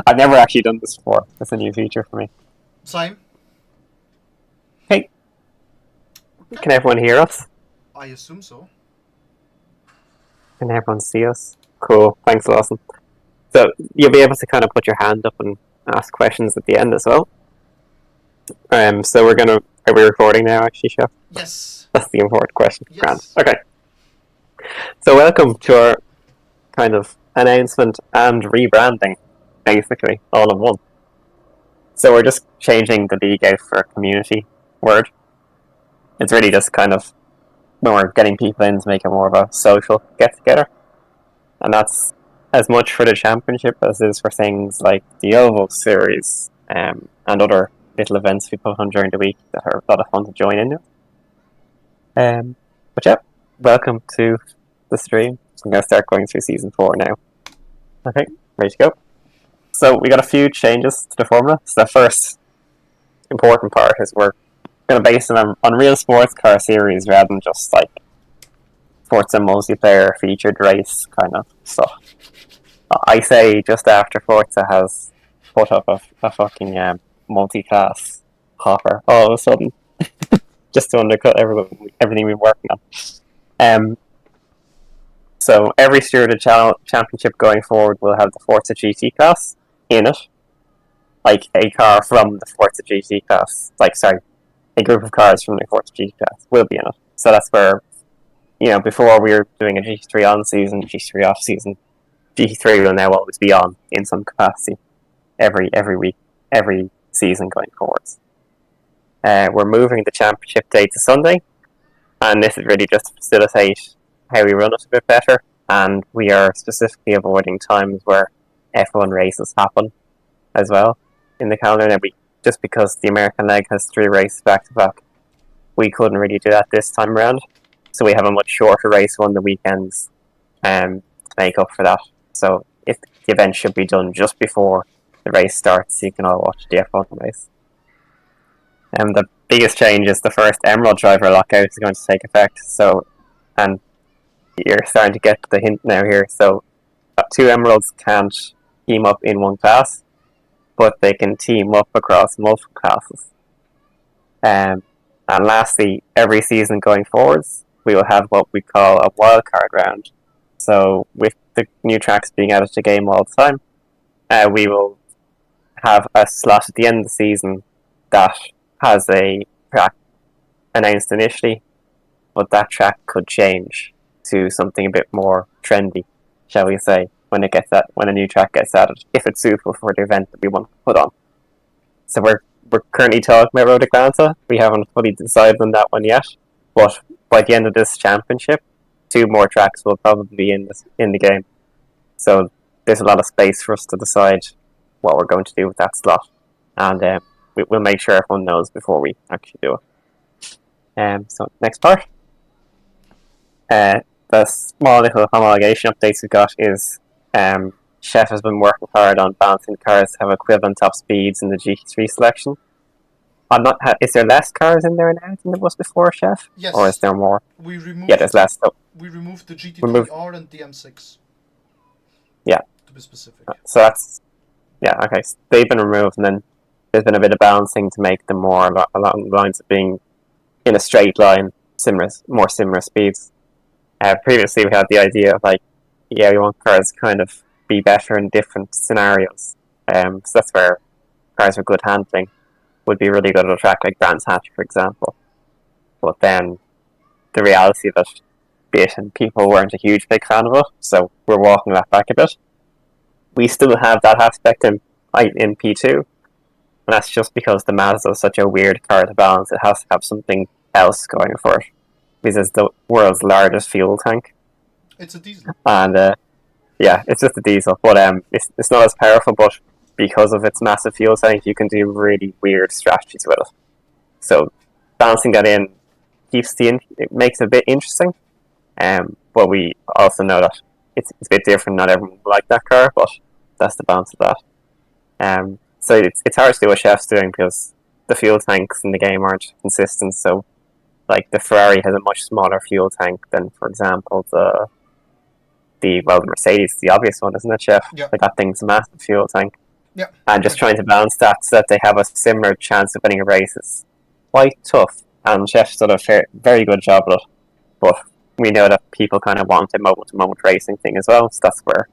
I've never actually done this before. It's a new feature for me. Same. Hey, Okay. can everyone hear us? I assume so. Can everyone see us? Cool. Thanks, Lawson. So you'll be able to kind of put your hand up and ask questions at the end as well. So we're gonna. Are we recording now? Actually, Chef. Yes. That's the important question. Grant. Yes. Okay. So welcome to our kind of announcement and rebranding, basically all in one. So we're just changing the league out for a community word. It's really just kind of when we're getting people in to make it more of a social get together, and that's as much for the championship as it is for things like the Oval Series and other little events we put on during the week that are a lot of fun to join in. But yeah, welcome to the stream. So I'm going to start going through season 4 now. Okay, ready to go. So we got a few changes to the formula. So the first important part is we're going to base it on real sports car series rather than just like Forza multiplayer featured race kind of stuff. I say just after Forza has put up a fucking multi-class hopper all of a sudden, just to undercut everything we've been working on. So every Stewarded Championship going forward will have the Forza GT class in it, like a car from the Forza GT class. A group of cars from the Forza GT class will be in it. So that's where, before we were doing a GT3 on season, GT3 off season, GT3 will now always be on in some capacity every week, every season going forwards. We're moving the championship day to Sunday, and this is really just to facilitate how we run it a bit better, and we are specifically avoiding times where F1 races happen as well in the calendar. Now, just because the American leg has 3 races back to back, we couldn't really do that this time around, so we have a much shorter race on the weekends to make up for that. So if the event should be done just before the race starts, you can all watch the F1 race. And the biggest change is the first Emerald driver lockout is going to take effect. So, and you're starting to get the hint now here. So, 2 Emeralds can't team up in one class, but they can team up across multiple classes. And lastly, every season going forwards, we will have what we call a wildcard round. So, with the new tracks being added to the game all the time, we will have a slot at the end of the season that has a track announced initially, but that track could change to something a bit more trendy, shall we say, when a new track gets added, if it's suitable for the event that we want to put on. So we're currently talking about Road Atlanta. We haven't fully decided on that one yet, but by the end of this championship, 2 more tracks will probably be in the game. So there's a lot of space for us to decide what we're going to do with that slot, and we'll make sure everyone knows before we actually do it. So next part. The small little homologation updates we've got is Chef has been working hard on balancing cars to have equivalent top speeds in the GT3 selection. Is there less cars in there now than there was before, Chef? Or is Yes. there more? We removed. Yeah, there's less. So we removed the GT3R and the M6. Yeah. To be specific. So that's okay. So they've been removed, and then there's been a bit of balancing to make them more along the lines of being in a straight line, more similar speeds. Previously, we had the idea of we want cars to kind of be better in different scenarios. So that's where cars with good handling would be really good at a track like Brands Hatch, for example. But then the reality of it, bit, and people weren't a huge big fan of it, so we're walking that back a bit. We still have that aspect in P2, and that's just because the Mazda is such a weird car to balance. It has to have something else going for it, because it's the world's largest fuel tank. It's a diesel. And it's just a diesel, but it's not as powerful, but because of its massive fuel tank, you can do really weird strategies with it. So balancing that in it makes it a bit interesting. But we also know that it's a bit different. Not everyone will like that car, but that's the balance of that. So it's hard to do what Chef's doing because the fuel tanks in the game aren't consistent. So, like the Ferrari has a much smaller fuel tank than, for example, the Mercedes, the obvious one, isn't it, Chef? Yeah. Like that thing's a massive fuel tank. Yeah. And just trying to balance that so that they have a similar chance of winning a race is quite tough. And Chef's done a very good job of it. But we know that people kind of want a moment-to-moment racing thing as well, so that's where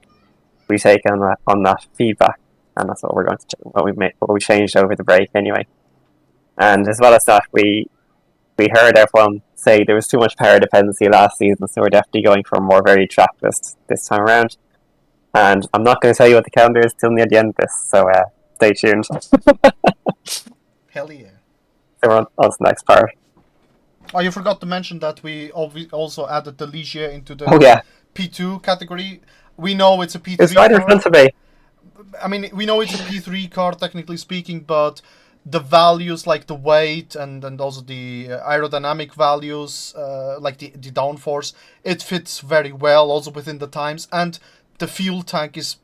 we take on that feedback, and that's what we're going to what we changed over the break anyway. And as well as that, we heard everyone say there was too much power dependency last season, so we're definitely going for a more varied track list this time around. And I'm not going to tell you what the calendar is till near the end of this, so stay tuned. Hell yeah. So we're on to the next part. Oh, you forgot to mention that we also added the Ligier into the P2 category. We know it's a P3 it's right in front of me. I mean, we know it's a P3 car, technically speaking, but the values like the weight and also the aerodynamic values, like the downforce, it fits very well also within the times. And the fuel tank is,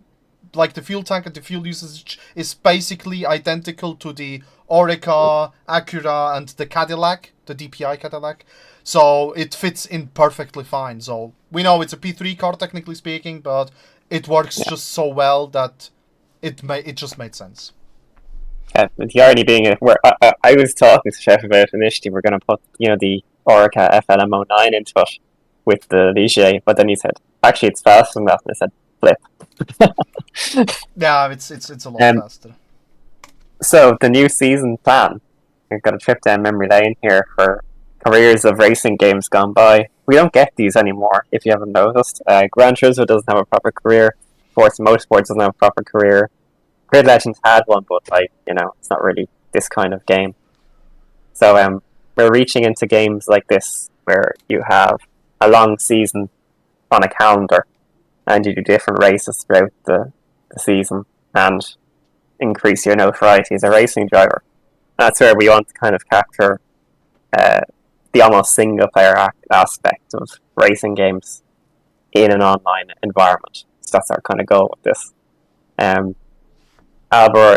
like the fuel tank and the fuel usage is basically identical to the Oreca, Acura, and the Cadillac, the DPI Cadillac. So it fits in perfectly fine. So we know it's a P3 car, technically speaking, but it works just so well that it just made sense. Yeah, the irony being, I was talking to Chef about initially we're going to put the Oreca FLM09 into it with the Ligier, but then he said actually it's faster than that, and I said flip. Yeah, it's a lot faster. So the new season plan, we've got a trip down memory lane here for careers of racing games gone by. We don't get these anymore, if you haven't noticed. Gran Turismo doesn't have a proper career. Forza Motorsport doesn't have a proper career. Grid Legends had one, but it's not really this kind of game. So we're reaching into games like this where you have a long season on a calendar and you do different races throughout the season and increase your notoriety as a racing driver. That's where we want to kind of capture the almost single player aspect of racing games in an online environment. So that's our kind of goal with this. Albo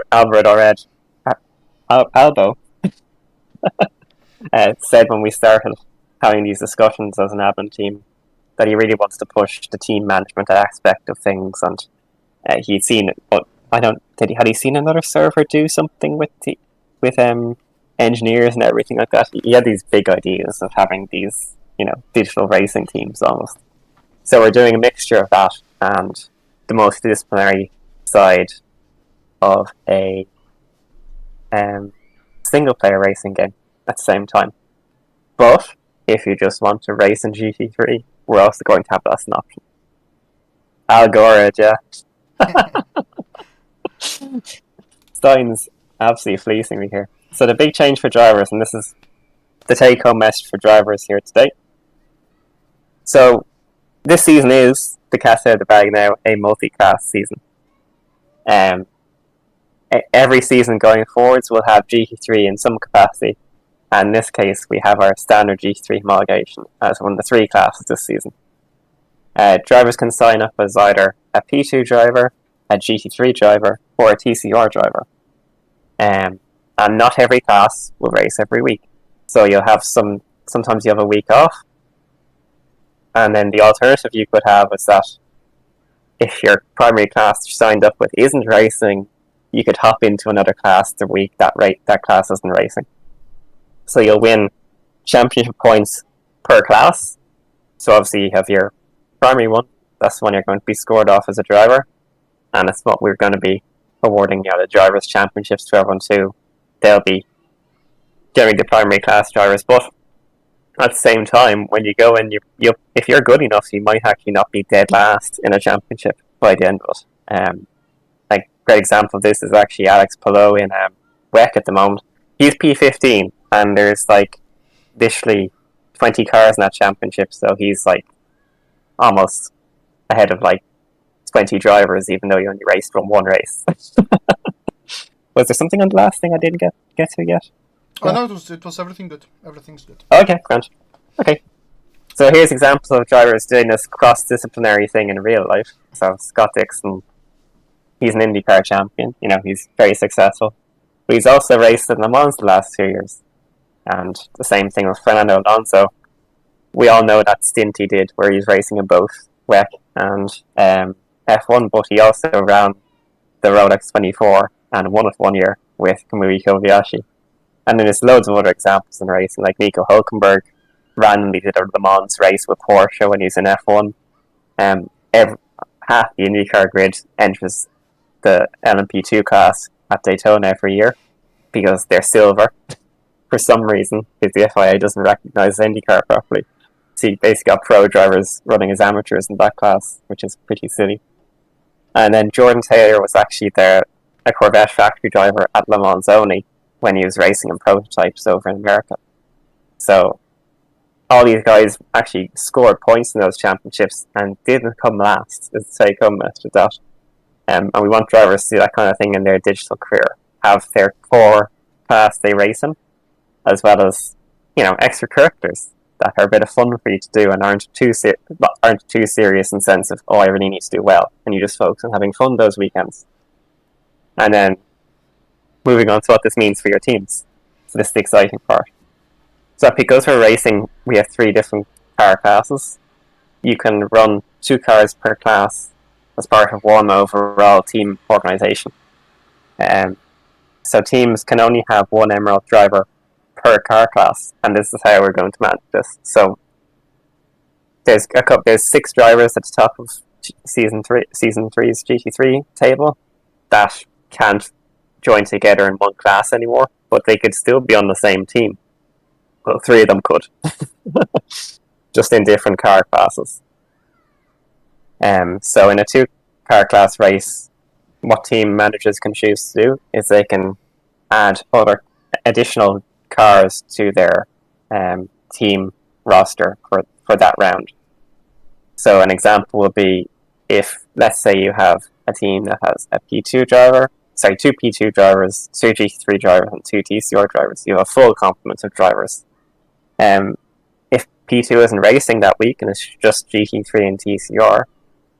said when we started having these discussions as an admin team that he really wants to push the team management aspect of things, and he'd seen it, but had he seen another server do something with engineers and everything like that? He had these big ideas of having these digital racing teams almost. So we're doing a mixture of that and the multidisciplinary side of a single player racing game at the same time. But if you just want to race in GT3, we're also going to have that as an option. Algorand, yeah. Stein's absolutely fleecing me here. So the big change for drivers, and this is the take-home message for drivers here today. So this season is, the cat's out of the bag now, a multi-class season. Every season going forwards will have GT3 in some capacity, and in this case we have our standard GT3 homologation as one of the 3 classes this season. Drivers can sign up as either a P2 driver, a GT3 driver, or a TCR driver. And not every class will race every week. So you'll have sometimes you have a week off, and then the alternative you could have is that if your primary class you're signed up with isn't racing, you could hop into another class the week that class isn't racing. So you'll win championship points per class. So obviously you have your primary one, that's the one you're going to be scored off as a driver, and it's what we're going to be awarding the drivers' championships to everyone too. They'll be giving the primary class drivers, but at the same time, when you go in, you if you're good enough, you might actually not be dead last in a championship by the end of it. Like great example of this is actually Alex Palou in WEC at the moment. He's P15, and there's literally 20 cars in that championship, so he's almost ahead of 20 drivers, even though you only raced from one race. Was there something on the last thing I didn't get to yet? Oh no, it was everything good. Everything's good. Okay, grand. Okay. So here's examples of drivers doing this cross-disciplinary thing in real life. So Scott Dixon, he's an IndyCar champion. He's very successful. But he's also raced in Le Mans the last 2 years. And the same thing with Fernando Alonso. We all know that stint he did where he's racing in both WEC and F1, but he also ran the Rolex 24 and won it one year with Kamui Kobayashi. And then there's loads of other examples in racing, like Nico Hulkenberg randomly did a Le Mans race with Porsche when he's in F1. Half the IndyCar grid enters the LMP2 class at Daytona every year because they're silver for some reason, because the FIA doesn't recognise IndyCar properly. So you basically got pro drivers running as amateurs in that class, which is pretty silly. And then Jordan Taylor was actually a Corvette factory driver at Le Mans only when he was racing in prototypes over in America. So all these guys actually scored points in those championships and didn't come last, is the take home message of that. And we want drivers to do that kind of thing in their digital career, have their core class they race in, as well as, extracurriculars that are a bit of fun for you to do and aren't too serious in the sense of, I really need to do well, and you just focus on having fun those weekends. And then moving on to what this means for your teams. So this is the exciting part. So because we're racing, we have 3 different car classes. You can run 2 cars per class as part of one overall team organisation. So teams can only have 1 Emerald driver per car class, and this is how we're going to manage this. So there's 6 drivers at the top of season 3's GT3 table that can't join together in one class anymore, but they could still be on the same team. Well, 3 of them could, just in different car classes. So in a 2-car class race, what team managers can choose to do is they can add other additional cars to their team roster for that round. So an example would be if, let's say, you have a team that has a P2 driver, 2 P2 drivers, 2 GT3 drivers, and 2 TCR drivers. You have a full complement of drivers. If P2 isn't racing that week and it's just GT3 and TCR,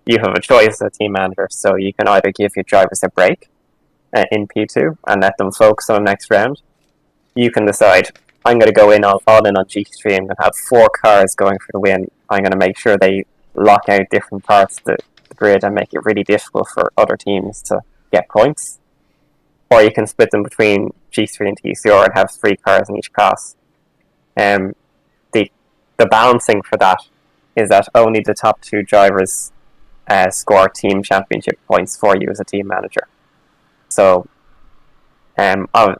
you have a choice as a team manager. So you can either give your drivers a break in P2 and let them focus on the next round. You can decide, I'm going to go all in on GT3. I'm going to have 4 cars going for the win. I'm going to make sure they lock out different parts of the grid and make it really difficult for other teams to get points. Or you can split them between GT3 and TCR and have 3 cars in each class. The balancing for that is that only the top 2 drivers score team championship points for you as a team manager. So, so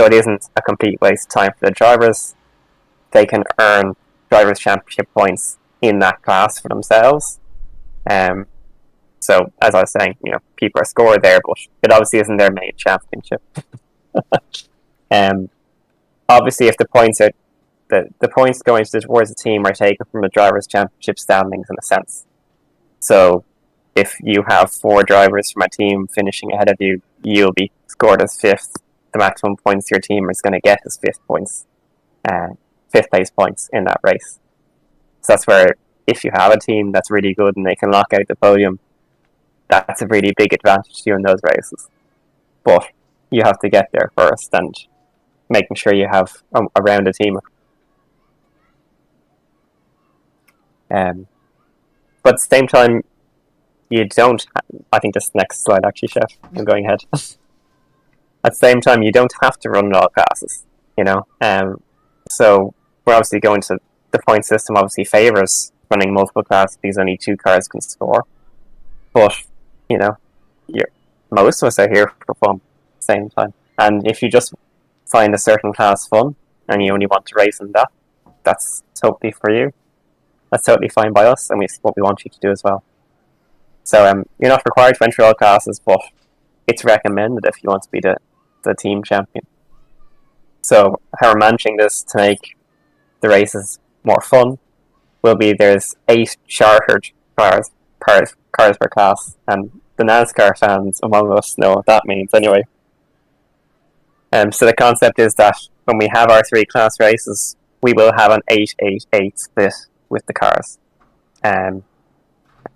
it isn't a complete waste of time for the drivers. They can earn drivers championship points in that class for themselves. So as I was saying, people are scored there, but it obviously isn't their main championship. Obviously, if the points are the points going towards the team are taken from the drivers' championship standings in a sense. So if you have 4 drivers from a team finishing ahead of you, you'll be scored as 5th. The maximum points your team is going to get is 5th points, 5th place points in that race. So that's where, if you have a team that's really good and they can lock out the podium, that's a really big advantage to you in those races. But you have to get there first, and making sure you have a rounded team. But at the same time, you don't. I think this next slide, actually, Chef. I'm going ahead. At the same time, you don't have to run in all classes. So we're obviously going to the point system. Obviously, favors running multiple classes because only 2 cars can score. But most of us are here for fun at the same time. And if you just find a certain class fun and you only want to race in that, that's totally for you. That's totally fine by us, and what we want you to do as well. So you're not required to enter all classes, but it's recommended if you want to be the team champion. So how we're managing this to make the races more fun will be there's 8 chartered cars per class, and the NASCAR fans among us know what that means anyway. So the concept is that when we have our 3 class races, we will have an 8-8-8 split with the cars. To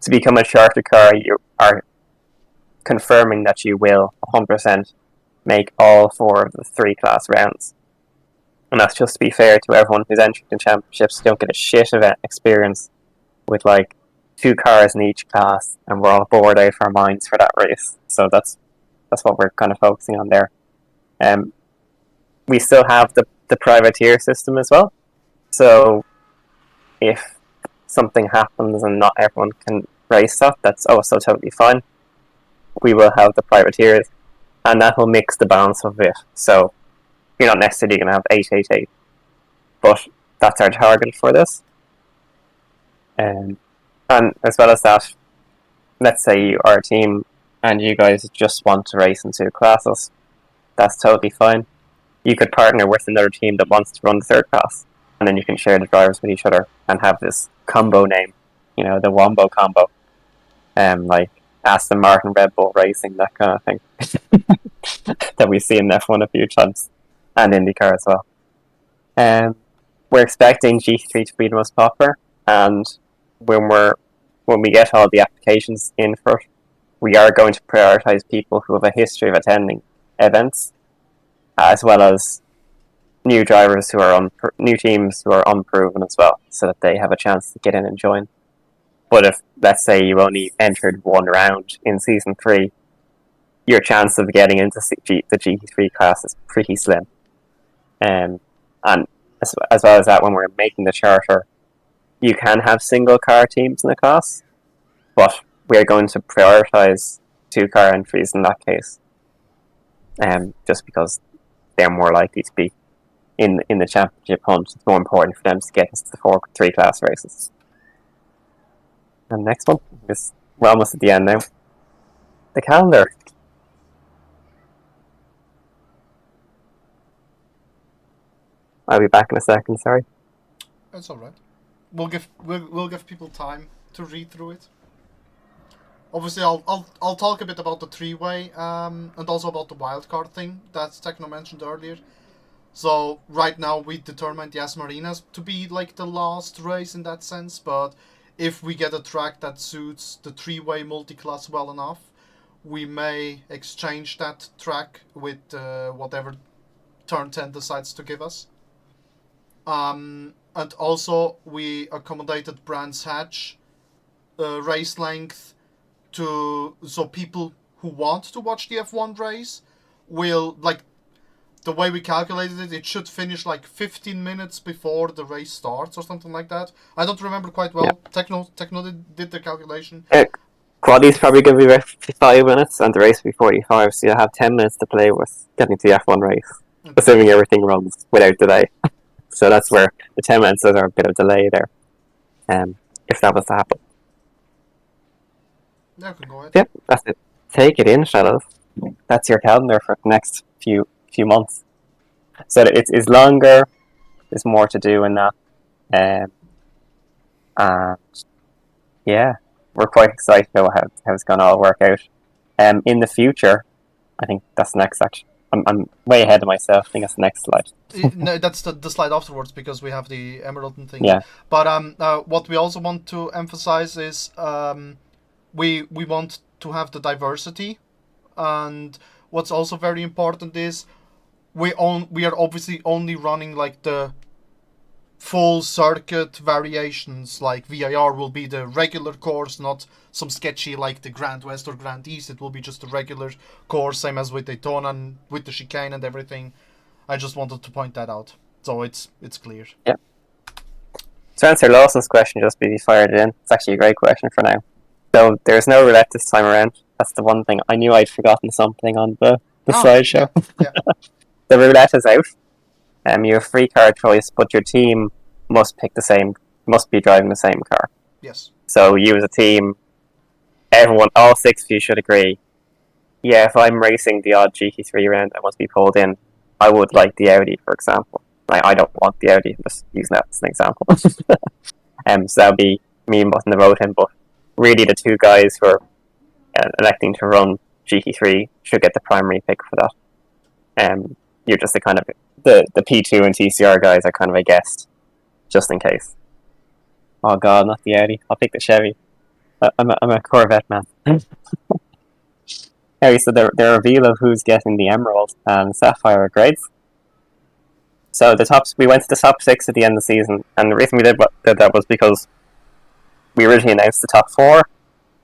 become a charter car, you are confirming that you will 100% make all 4 of the 3 class rounds. And that's just to be fair to everyone who's entering the championships. You don't get a shit event experience with 2 cars in each class, and we're all bored out of our minds for that race. So that's That's what we're kind of focusing on there. We still have the privateer system as well. So if something happens and not everyone can race that, that's also totally fine. We will have the privateers, and that will mix the balance of it. So you're not necessarily going to have 888, but that's our target for this. And as well as that, let's say you are a team and you guys just want to race in 2 classes. That's totally fine. You could partner with another team that wants to run the 3rd class, and then you can share the drivers with each other and have this combo name, the Wombo combo, like Aston Martin, Red Bull Racing, that kind of thing that we see in F1 a few times, and IndyCar as well. We're expecting GT3 to be the most popular, and when we get all the applications in for it, we are going to prioritize people who have a history of attending events, as well as new drivers who are new teams who are unproven as well, so that they have a chance to get in and join. But if, let's say, you only entered 1 round in Season 3, your chance of getting into the GT3 class is pretty slim. And as well as that, when we're making the charter, you can have single car teams in the class, but we're going to prioritise 2-car entries in that case, just because they're more likely to be in the championship hunt. It's more important for them to get into the 3 class races. And next one, we're almost at the end now. The calendar. I'll be back in a second. Sorry. That's all right. We'll give people time to read through it. Obviously, I'll talk a bit about the 3-way and also about the wildcard thing that Techno mentioned earlier. So right now we determined the Yas Marinas to be like the last race in that sense, but if we get a track that suits the 3-way multi-class well enough, we may exchange that track with whatever Turn 10 decides to give us. And also we accommodated Brands Hatch race length so people who want to watch the F1 race will, like, the way we calculated it, it should finish like 15 minutes before the race starts or something like that. I don't remember quite well. Yeah. Techno did the calculation. Quality's probably going to be about 55 minutes and the race will be 45, so you'll have 10 minutes to play with getting to the F1 race, assuming everything runs without delay. So that's where the 10 minutes are a bit of delay there, if that was to happen. Yeah, can go ahead. Yep, that's it. Take it in, fellas. That's your calendar for the next few months. So it's longer, there's more to do in that. And yeah, we're quite excited about how it's going to all work out. In the future, I think that's the next section. I'm way ahead of myself. I think that's the next slide. No, that's the slide afterwards because we have the Emerald thing. Yeah. But what we also want to emphasize is we want to have the diversity, and what's also very important is we are obviously only running like the full circuit variations. Like VIR will be the regular course, not some sketchy like the Grand West or Grand East. It will be just a regular course, same as with Daytona and with the chicane and everything. I just wanted to point that out, so it's clear. Yeah. To answer Lawson's question, just be fired it in. It's actually a great question for now. So there's no roulette this time around. That's the one thing. I knew I'd forgotten something on the slideshow. Yeah. The roulette is out. You have free car choice, but your team must be driving the same car. Yes. So you as a team, all 6 of you should agree. Yeah, if I'm racing the odd GT3 round that must be pulled in, I would like the Audi, for example. I don't want the Audi. I'm just using that as an example. So that would be me putting the vote in, but really the 2 guys who are electing to run GT3 should get the primary pick for that. You're just the kind of the P2 and TCR guys are kind of a guest, just in case. Oh god, not the Audi. I'll pick the Chevy. I'm a Corvette man. Anyway, so the reveal of who's getting the Emerald and Sapphire grades. So we went to the top 6 at the end of the season, and the reason we did that was because we originally announced the top 4,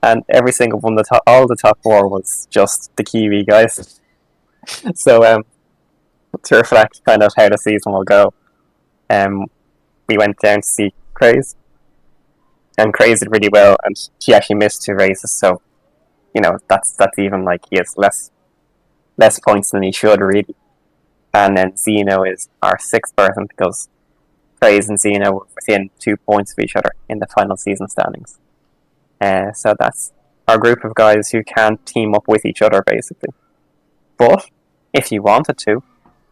and every single one, all the top four was just the Kiwi guys. So to reflect kind of how the season will go, um, we went down to see Craze, and Craze did really well, and he actually missed 2 races, so that's even like he has less points than he should really. And then Xeno is our 6th person because Craze and Xeno were within 2 points of each other in the final season standings. So that's our group of guys who can team up with each other basically. But if you wanted to,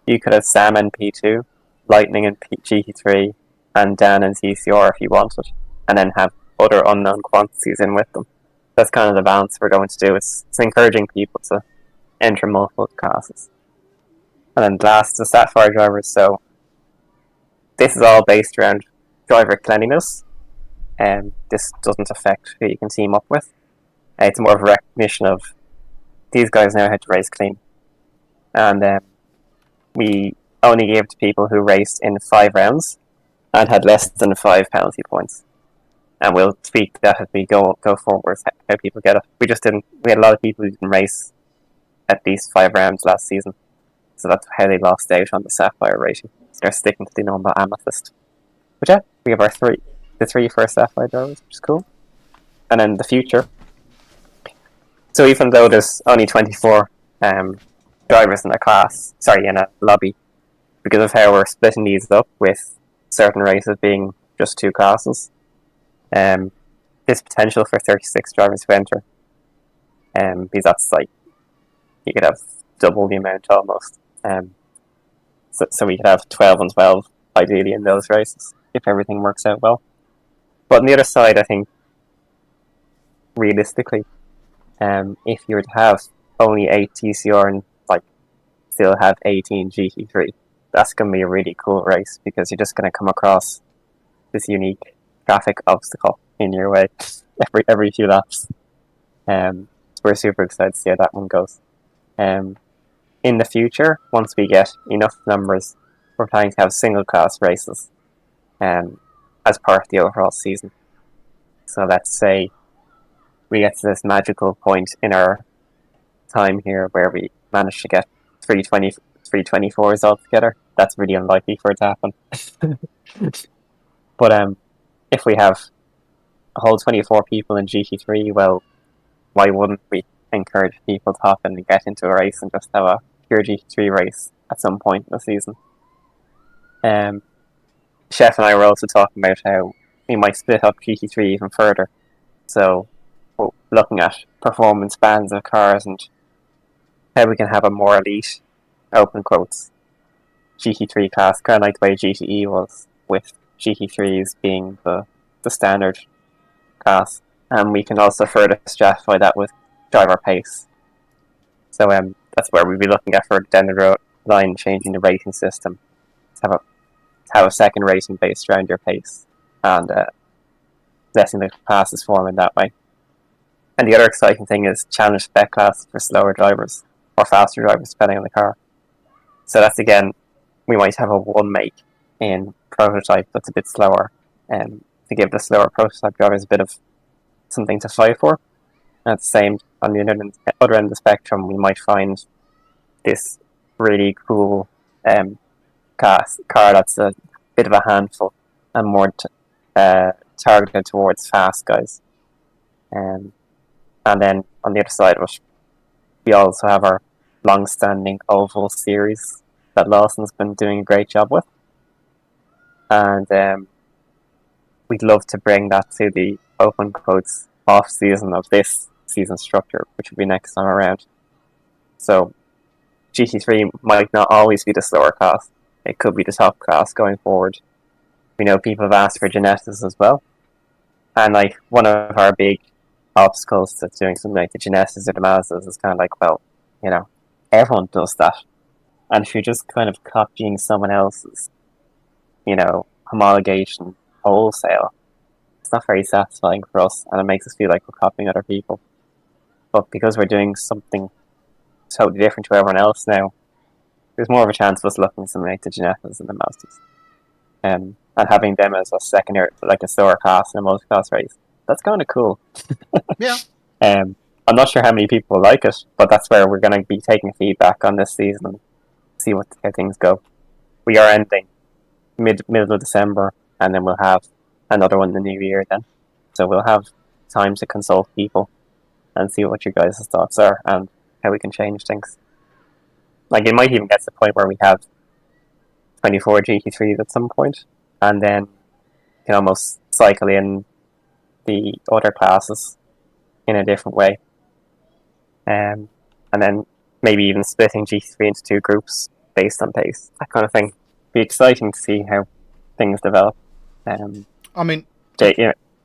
you could have Sam in P2, Lightning in GT3, and Dan in TCR if you wanted, and then have other unknown quantities in with them. That's kind of the balance we're going to do. It's encouraging people to enter multiple classes. And then last, the Sapphire drivers. So this is all based around driver cleanliness, and this doesn't affect who you can team up with. It's more of a recognition of these guys know how to race clean. And we only gave to people who raced in 5 rounds and had less than 5 penalty points. And we'll tweak that as we go forward, how people get it. We had a lot of people who didn't race at least 5 rounds last season. So that's how they lost out on the Sapphire rating. So they're sticking to the normal Amethyst. But yeah, we have the 3 first Sapphire drivers, which is cool. And then the future. So even though there's only 24 drivers in a lobby, because of how we're splitting these up with certain races being just 2 classes, there's potential for 36 drivers to enter. Because that's like, you could have double the amount almost. So we could have 12 and 12 ideally in those races if everything works out well. But on the other side, I think realistically, if you were to have only 8 TCR and like still have 18 GT3, that's going to be a really cool race because you're just going to come across this unique traffic obstacle in your way every few laps. So we're super excited to see how that one goes. In the future, once we get enough numbers, we're planning to have single class races as part of the overall season. So let's say we get to this magical point in our time here where we manage to get 324s all together. That's really unlikely for it to happen. But if we have a whole 24 people in GT3, well, why wouldn't we encourage people to hop in and get into a race and just have a pure GT3 race at some point in the season? Chef and I were also talking about how we might split up GT3 even further. So we're looking at performance bands of cars and how we can have a more elite, open quotes, GT3 class, kind of like the way GTE was, with GT3s being the standard class. And we can also further stratify that with driver pace. So that's where we'd be looking at further down the line, changing the rating system to have a second rating based around your pace and letting the classes form in that way. And the other exciting thing is challenge spec class for slower drivers or faster drivers depending on the car. So that's again, we might have a 1 make in prototype that's a bit slower to give the slower prototype drivers a bit of something to fight for. And at the same, on the other end of the spectrum, we might find this really cool car that's a bit of a handful and more targeted towards fast guys. And then on the other side of it, we also have our long-standing oval series that Lawson's been doing a great job with. And we'd love to bring that to the open quotes off season of this season structure, which will be next time around. So GT3 might not always be the slower class. It could be the top class going forward. We know people have asked for Genesis as well. And like one of our big obstacles to doing something like the Genesis or the Mazdas is kind of like, well, everyone does that. And if you're just kind of copying someone else's, homologation wholesale, it's not very satisfying for us, and it makes us feel like we're copying other people. But because we're doing something totally different to everyone else now, there's more of a chance of us looking at something like the Genesis and the Masters. And having them as a secondary, like a slower class in a multi-class race, that's kind of cool. Yeah, I'm not sure how many people will like it, but that's where we're going to be taking feedback on this season and see how things go. We are ending middle of December, and then we'll have another one in the new year then. So we'll have time to consult people and see what your guys' thoughts are and how we can change things. Like, it might even get to the point where we have 24 GT3s at some point, and then you can almost cycle in the other classes in a different way. And then maybe even splitting GT3 into two groups based on pace, that kind of thing. Be exciting to see how things develop. I mean,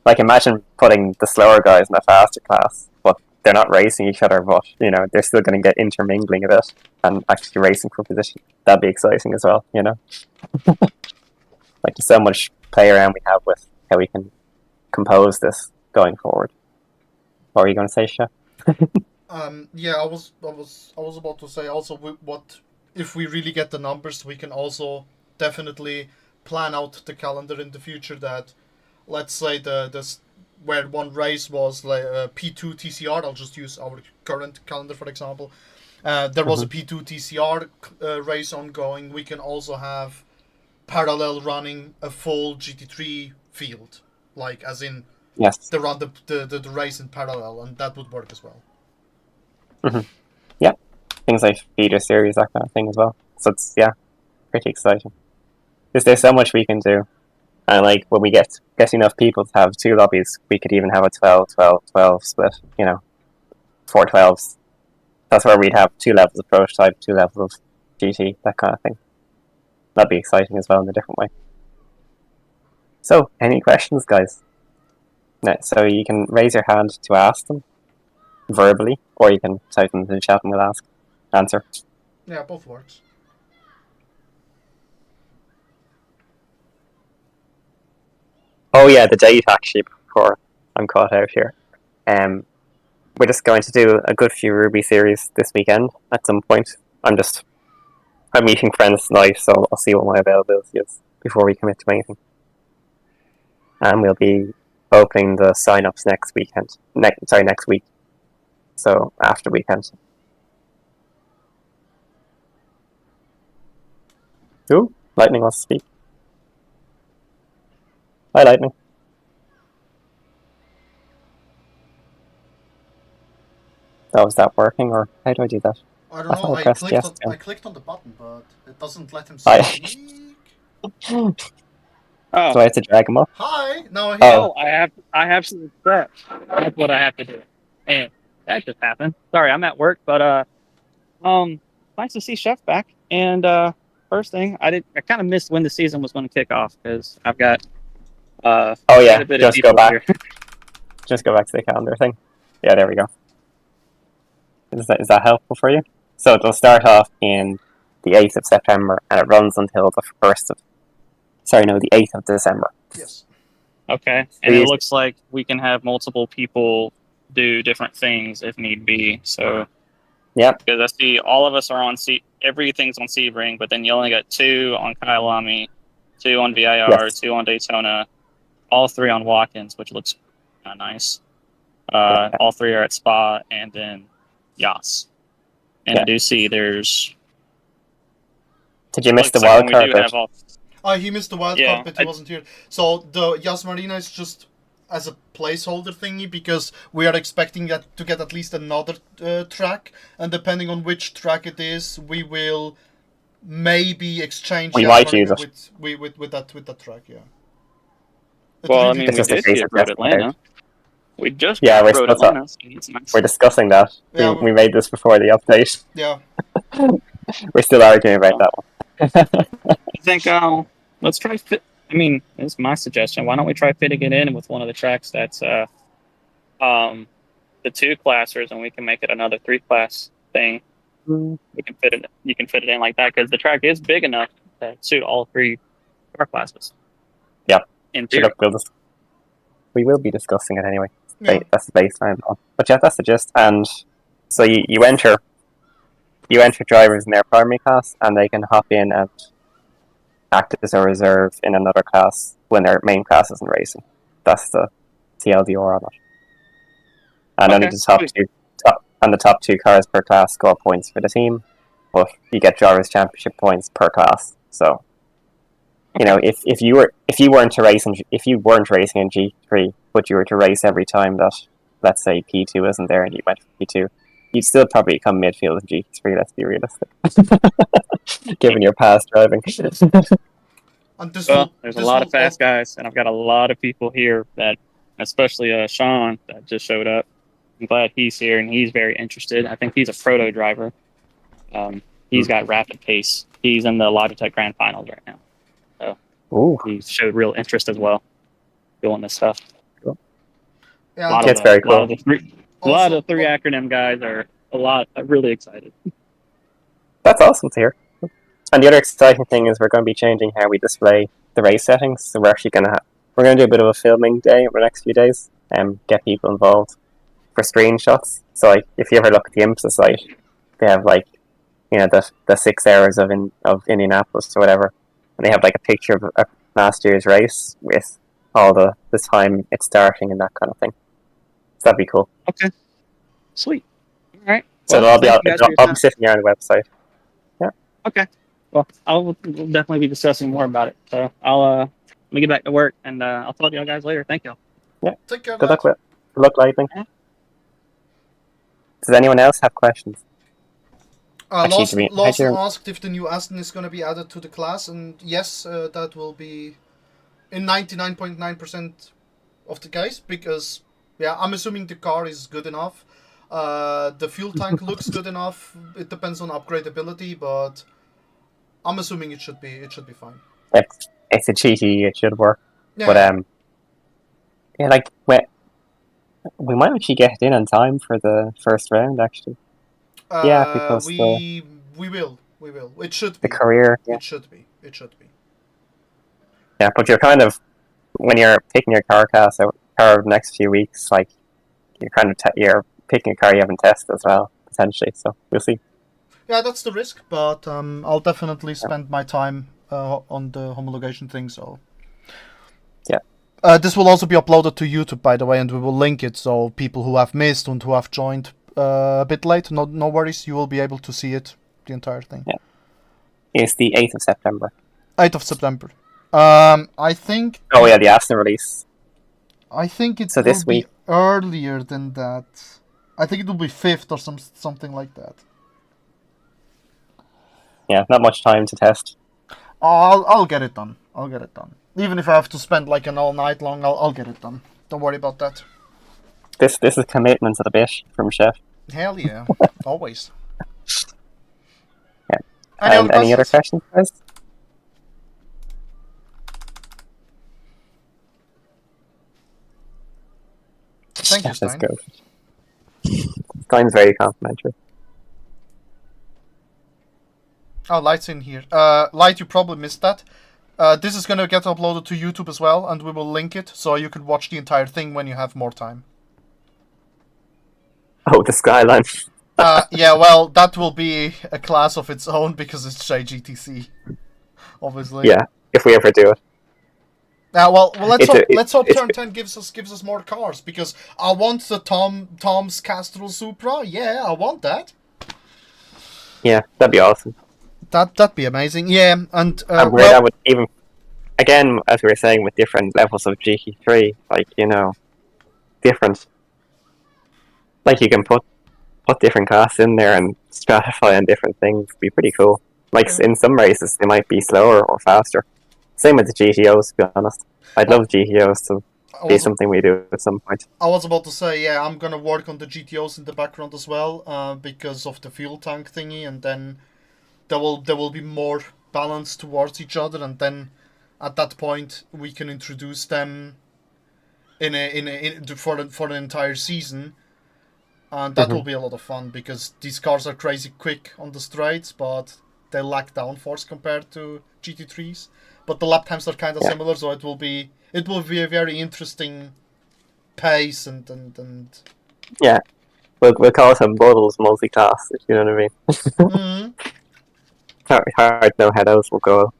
Like, imagine putting the slower guys in a faster class, but they're not racing each other, but they're still going to get intermingling a bit and actually racing for position. That'd be exciting as well. Like, there's so much play around we have with how we can compose this going forward. What are you going to say, Chef? yeah, I was about to say also what if we really get the numbers, we can also definitely plan out the calendar in the future. That let's say the where one race was like P2 TCR. I'll just use our current calendar for example. There was a P2 TCR race ongoing. We can also have parallel running a full GT3 field, like as in Yes. they run the race in parallel, and that would work as well. Yeah, things like feeder series, that kind of thing as well. So it's pretty exciting. There's so much we can do, and like when we get enough people to have two lobbies, we could even have a 12-12-12 split. 4 12s. That's where we'd have 2 levels of prototype, 2 levels of GT, that kind of thing. That'd be exciting as well in a different way. So, any questions, guys? No, so you can raise your hand to ask them verbally, or you can type them in the chat and we'll answer. Yeah, both works. Oh yeah, the date actually, before I'm caught out here. We're just going to do a good few Ruby series this weekend at some point. I'm meeting friends tonight, so I'll see what my availability is before we commit to anything. And we'll be opening the sign-ups next weekend. Next week. So after weekend. Ooh, Lightning wants to speak. Hi, Lightning. Oh, is that working, or how do I do that? I don't know. I clicked on the button, but it doesn't let him speak. Do I have to drag him up? Hi. No, I Oh, I have some steps. That's what I have to do. And that just happened. Sorry, I'm at work, but nice to see Chef back. And first thing, I kind of missed when the season was going to kick off because I've got Oh quite yeah, a bit of just go people back. here. Just go back to the calendar thing. Yeah, there we go. Is that helpful for you? So it'll start off in the 8th of September and it runs until the 8th of December. Yes. Okay, and it looks like we can have multiple people do different things if need be. So yeah, because I see all of us are on everything's on Sebring, but then you only got 2 on Kyalami, 2 on VIR, yes. 2 on Daytona, all 3 on Watkins, which looks kind of nice. All 3 are at Spa, and then Yas. And I do see there's. Did you miss the wild card? He missed the wild card, but he wasn't here. So the Yas Marina is just as a placeholder thingy because we are expecting to get at least another track, and depending on which track it is, we will maybe exchange Yas Marina with that track. Yeah. Well, I mean, we did get Road Atlanta. We just got Road Atlanta. So nice. We're discussing that. Yeah, we made this before the update. Yeah. We're still arguing about that one. I think let's try fit. I mean, this is my suggestion. Why don't we try fitting it in with one of the tracks that's the 2 classers, and we can make it another 3 class thing. We can fit it. You can fit it in like that because the track is big enough to suit all 3 car classes. Yeah. In theory. We will be discussing it anyway. Yeah. That's the baseline. But yeah, that's the gist. And so you enter drivers in their primary class, and they can hop in and act as a reserve in another class when their main class isn't racing. That's the TLDR on it. and only Okay, the top sweet. top two cars per class score points for the team, but you get drivers' championship points per class. So, you know, if you weren't racing in G3, but you were to race every time that, let's say, P2 isn't there and you went for P2, you'd still probably come midfield in G3. Let's be realistic, given your past driving. And Well, there's a this lot will of fast guys, and I've got a lot of people here that, especially Sean, that just showed up. I'm glad he's here, and he's very interested. I think he's a proto driver. He's got rapid pace. He's in the Logitech Grand Finals right now. Ooh, He showed real interest as well doing this stuff. yeah, A lot and of that's very a lot cool. of the three, a lot also of the three acronym guys are really excited. That's awesome to hear. And the other exciting thing is we're going to be changing how we display the race settings. So we're going to do a bit of a filming day over the next few days and get people involved for screenshots. So like if you ever look at the IMSA site, they have like, you know, the 6 hours of Indianapolis or whatever, and they have like a picture of last year's race with all the time it's starting and that kind of thing. So that'd be cool. Okay, sweet. All right. So Well, thank you guys for your I'll be time. sitting here on the website. Okay. Well, we'll definitely be discussing more about it. So let me get back to work, and I'll talk to y'all guys later. Thank you. Yeah. take care, Good luck lad. with it. Good luck, Lightning. Does anyone else have questions? Actually, Lawson asked if the new Aston is going to be added to the class, and yes, that will be in 99.9% of the case, because, yeah, I'm assuming the car is good enough. The fuel tank looks good enough. It depends on upgradability, but I'm assuming it should be fine. It's a GT. It should work. Yeah, But yeah, like we might actually get it in on time for the first round. Actually, yeah, because we will. It should the be. career. Yeah, It should be. yeah. But you're kind of when you're picking your car over the next few weeks, like you're kind of you're picking a car you haven't tested as well potentially. So we'll see. Yeah, that's the risk, but I'll definitely spend my time on the homologation thing. So yeah, this will also be uploaded to YouTube, by the way, and we will link it so people who have missed and who have joined a bit late, no worries, you will be able to see it, the entire thing. Yeah. It's the 8th of September. 8th of September. I think. Oh yeah, the Aston release. I think it So will this be week. earlier than that. I think it will be 5th or something like that. Yeah, not much time to test. I'll get it done. Even if I have to spend like an all night long, I'll get it done. Don't worry about that. This is commitment to the bit from Chef. Hell yeah, always. Yeah. Any Any other questions, guys? Thank you, Chef is Stein. good. Stein's very complimentary. Oh, Light's in here. Light, you probably missed that. This is gonna get uploaded to YouTube as well, and we will link it so you can watch the entire thing when you have more time. Oh, the Skyline. Yeah, well, that will be a class of its own because it's JGTC, obviously. Yeah, if we ever do it. Well, let's hope it's- Turn 10 gives us more cars, because I want the Tom's Castrol Supra. Yeah, I want that. Yeah, that'd be awesome. That'd be amazing. Yeah, and And where that would even, again, as we were saying, with different levels of GT3, like, you know, different. Like you can put different classes in there and stratify on different things. It'd be pretty cool. Like in some races, they might be slower or faster. Same with the GTOs, to be honest. I'd love GTOs to be something we do at some point. I was about to say, yeah, I'm gonna work on the GTOs in the background as well, because of the fuel tank thingy, and then there will be more balance towards each other, and then at that point we can introduce them for an entire season, and that will be a lot of fun, because these cars are crazy quick on the straights, but they lack downforce compared to GT3s. But the lap times are kind of similar, so it will be a very interesting pace and Yeah, we'll call it a Models multi-class, if you know what I mean. mm-hmm. Hard to know how those will go.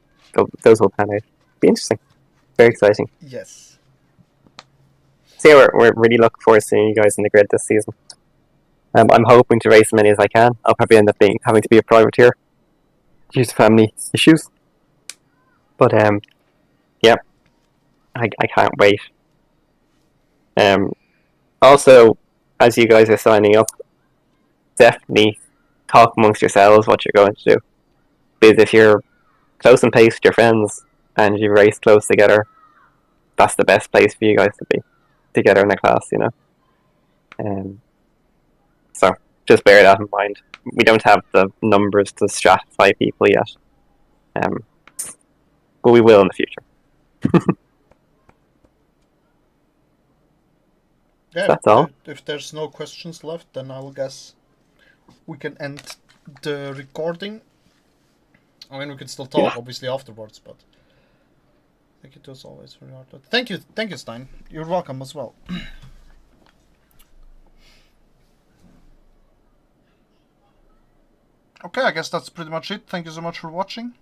Those will pan out. Be interesting. Very exciting. Yes. So yeah, we're really looking forward to seeing you guys in the grid this season. I'm hoping to race as many as I can. I'll probably end up having to be a privateer due to family issues. But yeah, I can't wait. Also, as you guys are signing up, definitely talk amongst yourselves what you're going to do. Because if you're close and pace with your friends and you race close together, that's the best place for you guys to be together in a class, you know. So just bear that in mind. We don't have the numbers to stratify people yet, but we will in the future. Yeah, That's all. if there's no questions left, then I'll guess we can end the recording. I mean, we can still talk, obviously, afterwards, but I think it was always very hard. Thank you, Stein. You're welcome as well. Okay, I guess that's pretty much it. Thank you so much for watching.